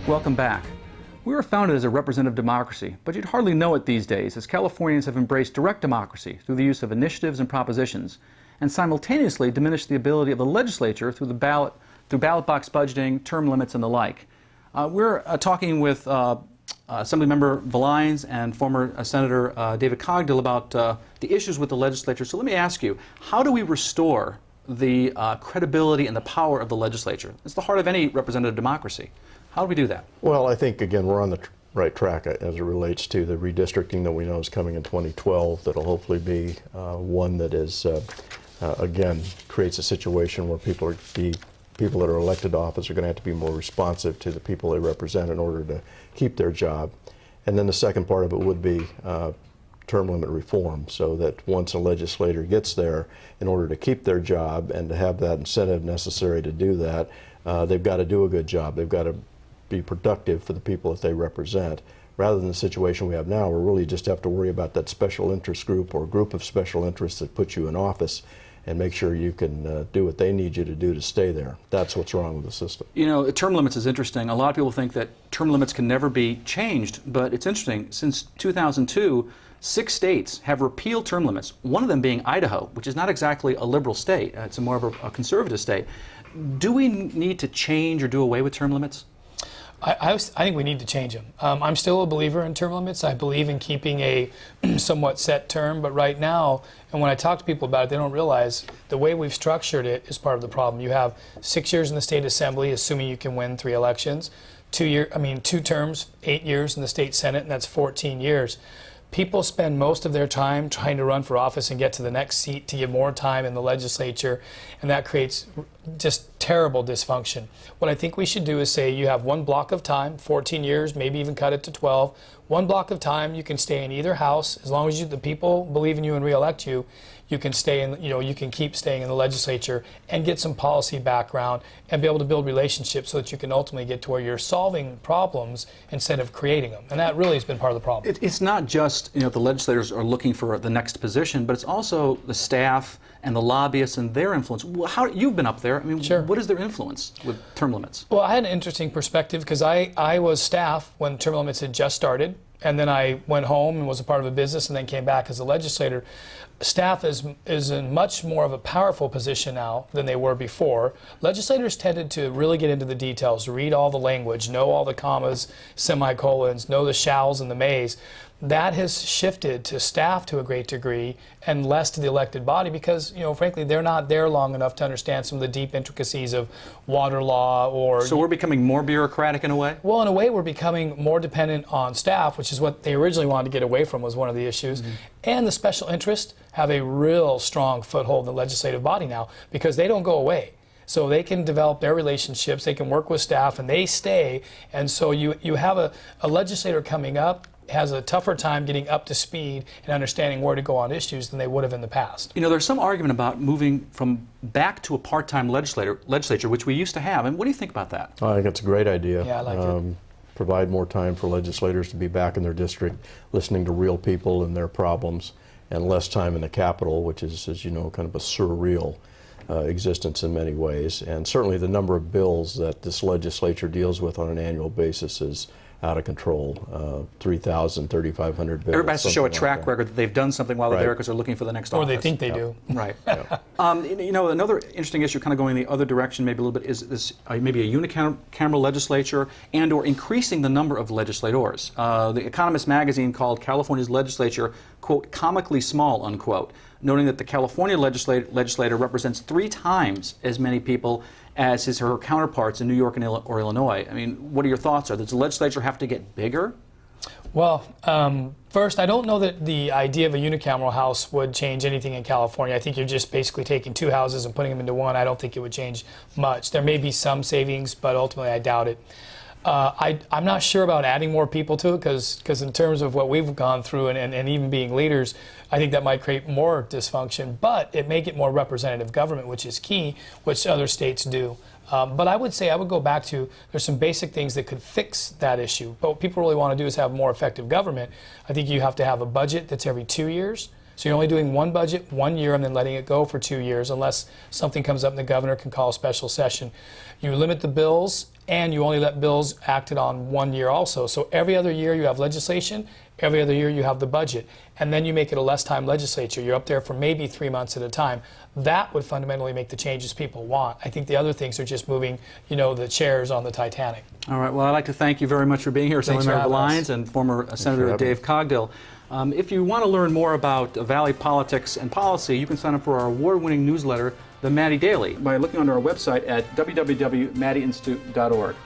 Welcome back. We were founded as a representative democracy, but you'd hardly know it these days as Californians have embraced direct democracy through the use of initiatives and propositions, and simultaneously diminished the ability of the legislature through ballot box budgeting, term limits, and the like. We're talking with Assemblymember Villines and former Senator David Cogdill about the issues with the legislature. So let me ask you, how do we restore the credibility and the power of the legislature? It's the heart of any representative democracy. How do we do that? Well, I think, again, we're on the right track as it relates to the redistricting that we know is coming in 2012. That'll hopefully be one that is, again, creates a situation where people that are elected to office are going to have to be more responsive to the people they represent in order to keep their job. And then the second part of it would be term limit reform, so that once a legislator gets there, in order to keep their job and to have that incentive necessary to do that, they've got to do a good job. They've got to be productive for the people that they represent, rather than the situation we have now where really just have to worry about that special interest group or group of special interests that put you in office and make sure you can do what they need you to do to stay there. That's what's wrong with the system. You know, term limits is interesting. A lot of people think that term limits can never be changed, but it's interesting. Since 2002, 6 states have repealed term limits, one of them being Idaho, which is not exactly a liberal state. It's more of a conservative state. Do we need to change or do away with term limits? I think we need to change them. I'm still a believer in term limits. I believe in keeping a somewhat set term, but right now, and when I talk to people about it, they don't realize the way we've structured it is part of the problem. You have 6 years in the state assembly, assuming you can win 3 elections, 2 terms, 8 years in the state senate, and that's 14 years. People spend most of their time trying to run for office and get to the next seat to give more time in the legislature, and that creates just terrible dysfunction. What I think we should do is say you have one block of time, 14 years, maybe even cut it to 12. One block of time you can stay in either house as long as the people believe in you and re-elect you. You can stay in, you can keep staying in the legislature and get some policy background and be able to build relationships so that you can ultimately get to where you're solving problems instead of creating them. And that really has been part of the problem. It's not just the legislators are looking for the next position, but it's also the staff and the lobbyists and their influence. How you've been up there? I mean, sure. What is their influence with term limits? Well, I had an interesting perspective because I was staff when term limits had just started. And then I went home and was a part of a business and then came back as a legislator. Staff is in much more of a powerful position now than they were before. Legislators tended to really get into the details, read all the language, know all the commas, semicolons, know the shalls and the mays. That has shifted to staff to a great degree and less to the elected body because, frankly, they're not there long enough to understand some of the deep intricacies of water law or... So we're becoming more bureaucratic in a way? Well, in a way, we're becoming more dependent on staff, which is what they originally wanted to get away from, was one of the issues. Mm-hmm. And the special interests have a real strong foothold in the legislative body now because they don't go away. So they can develop their relationships, they can work with staff, and they stay. And so you have a legislator coming up has a tougher time getting up to speed and understanding where to go on issues than they would have in the past. There's some argument about moving back to a part-time legislature, which we used to have. And what do you think about that? I think it's a great idea. Yeah, I like it. Provide more time for legislators to be back in their district, listening to real people and their problems, and less time in the Capitol, which is, as you know, kind of a surreal existence in many ways. And certainly the number of bills that this legislature deals with on an annual basis is out of control. 3,000, 3,500 bills. Everybody has to show a track record that they've done something while they're there because they're looking for the next office. Or they think they do. Right. Another interesting issue kind of going the other direction maybe a little bit is this maybe a unicameral legislature and or increasing the number of legislators. The Economist magazine called California's legislature, quote, comically small, unquote, noting that the California legislator represents 3 times as many people as his or her counterparts in New York or Illinois. I mean, what are your thoughts? Does the legislature have to get bigger? Well, first, I don't know that the idea of a unicameral house would change anything in California. I think you're just basically taking 2 houses and putting them into one. I don't think it would change much. There may be some savings, but ultimately I doubt it. I'm not sure about adding more people to it because in terms of what we've gone through and even being leaders, I think that might create more dysfunction, but it may get more representative government, which is key, which other states do. But I would say I would go back to there's some basic things that could fix that issue. But what people really want to do is have more effective government. I think you have to have a budget that's every 2 years. So you're only doing one budget 1 year and then letting it go for 2 years unless something comes up and the governor can call a special session. You limit the bills and you only let bills acted on 1 year also. So every other year you have legislation, every other year you have the budget, and then you make it a less time legislature. You're up there for maybe 3 months at a time. That would fundamentally make the changes people want. I think the other things are just moving, the chairs on the Titanic. All right. Well, I'd like to thank you very much for being here, Assemblymember Villines and former Senator Dave Cogdill. If you want to learn more about Valley politics and policy, you can sign up for our award-winning newsletter, the Maddy Daily, by looking on our website at www.maddyinstitute.org.